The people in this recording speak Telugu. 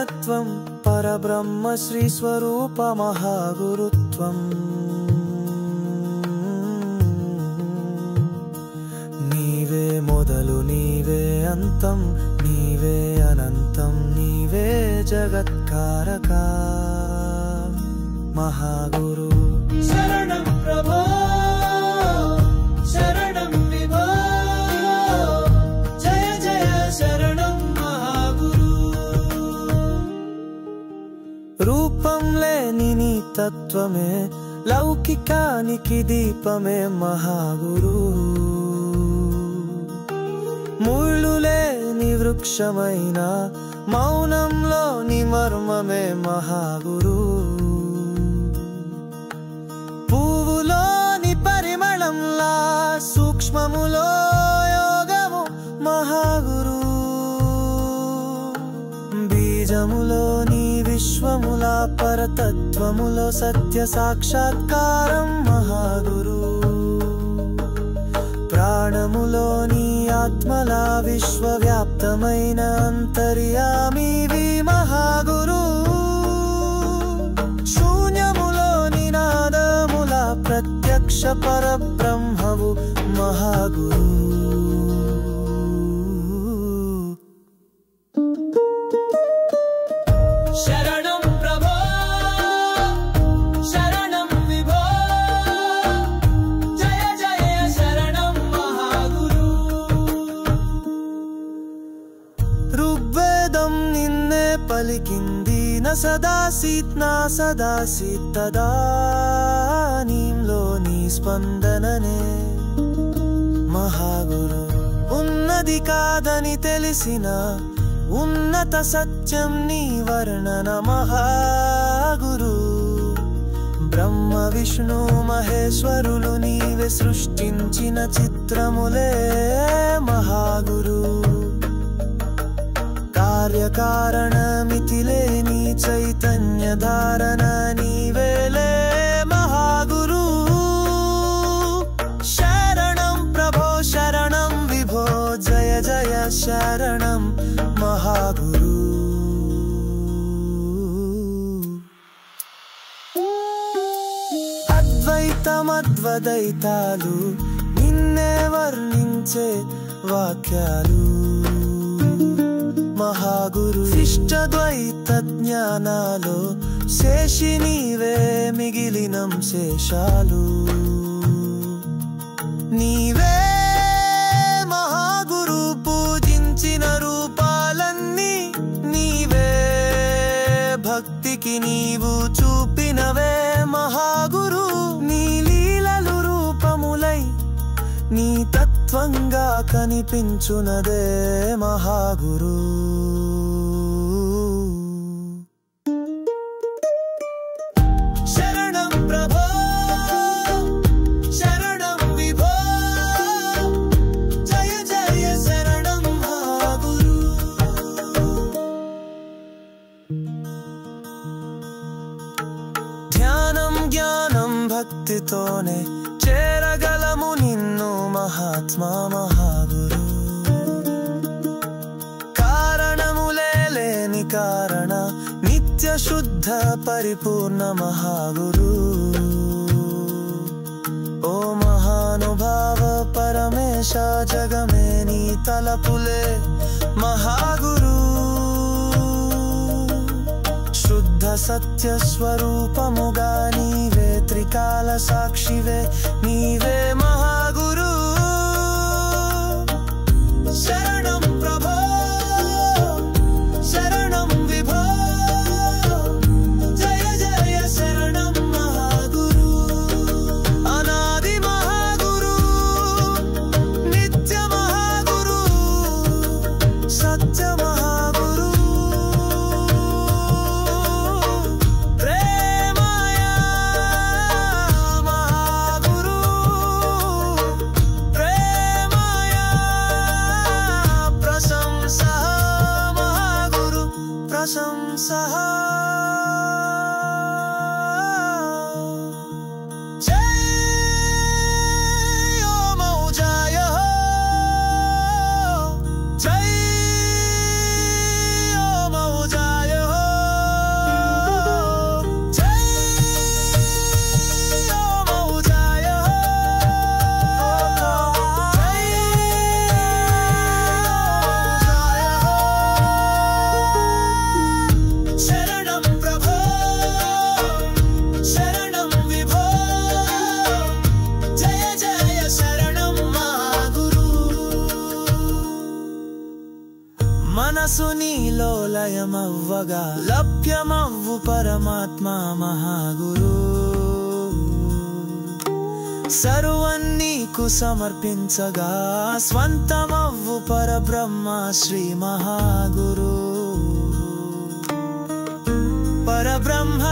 చిన్మయత్వం పరబ్రహ్మ శ్రీ స్వరూప మహాగురుత్వం నీవే మొదలు నీవే అంతం నీవే అనంతం నీవే జగత్కారక మహాగురు శరణం ప్రభో శరణం విభో జయ జయ శరణం మహాగురు రూపం లేని నీ తత్వమే లౌకికానికి దీపమే మహాగురు ముళ్ళు లేని వృక్షమైన మౌనంలోని మర్మమే మహాగురు పువ్వులోని పరిమళంలా సూక్ష్మములో యోగము మహాగురు బీజములోని విశ్వముల పరతత్వములో సత్య సాక్షాత్కారం మహాగురు ప్రాణములోని ఆత్మల విశ్వవ్యాప్తమైన అంతర్యామివి మహాగురు శూన్యములోని నాదముల ప్రత్యక్ష పరబ్రహ్మవు మహాగురు శరణం ప్రభో శరణం విభో జయ జయ శరణం మహాగురు ఋగ్వేదం నిన్నే పలికింది న సదాసీత్ నా సదాసీత్ తదానీంలోని స్పందననే మహాగురు ఉన్నది కాదని తెలిసిన ఉన్నత సత్యం నీ వర్ణన మహాగురు బ్రహ్మ విష్ణు మహేశ్వరులు నీవే సృష్టించిన చిత్రములే మహాగురు కార్యకారణమితి లేని చైతన్య ధారణ నీవేలే మహాగురు శరణం ప్రభో శరణం విభో జయ జయ శరణం మహాగురు అద్వైతమద్వైతాలు నిన్నే వర్ణించే వాక్యాలు మహాగురు ఇష్టద్వైత జ్ఞానాలో శేషి నీవే మిగిలినం శేషాలు నీవే మహాగురు పూజించిన రూపాలన్నీ నీవే భక్తికి నీవు చూపినవే మహాగురు నీ లీలలు రూపములై నీ తత్వంగా కనిపించునదే మహాగురు శరణం ప్రభో శరణం విభో జయ జయ శరణం మహాగురు ధ్యానం జ్ఞానం భక్తితోనే చేరగలము నిన్ను మహాత్మా మహాగురు కారణములే లేని కారణ నిత్య శుద్ధ పరిపూర్ణ మహాగురు ఓ మహానుభావ పరమేశ జగమే నీ తలపులే మహాగురు శుద్ధ సత్య స్వరూపముగా నీవే త్రికాల సాక్షివే నీవే మహాగురు శరణం ప్రభో శరణం విభో జయ జయ శరణం మహాగురు అనాది మహాగురు నిత్య మహాగురు సత్య మహాగురు ప్రశంసః జయ మౌజాయ జయ మౌజాయ లభ్యమవ్వగా లభ్యమవ్వు పరమాత్మ మహాగురు సర్వం నీకు సమర్పించగా స్వంతమవ్వు పరబ్రహ్మ శ్రీ మహాగురు పరబ్రహ్మ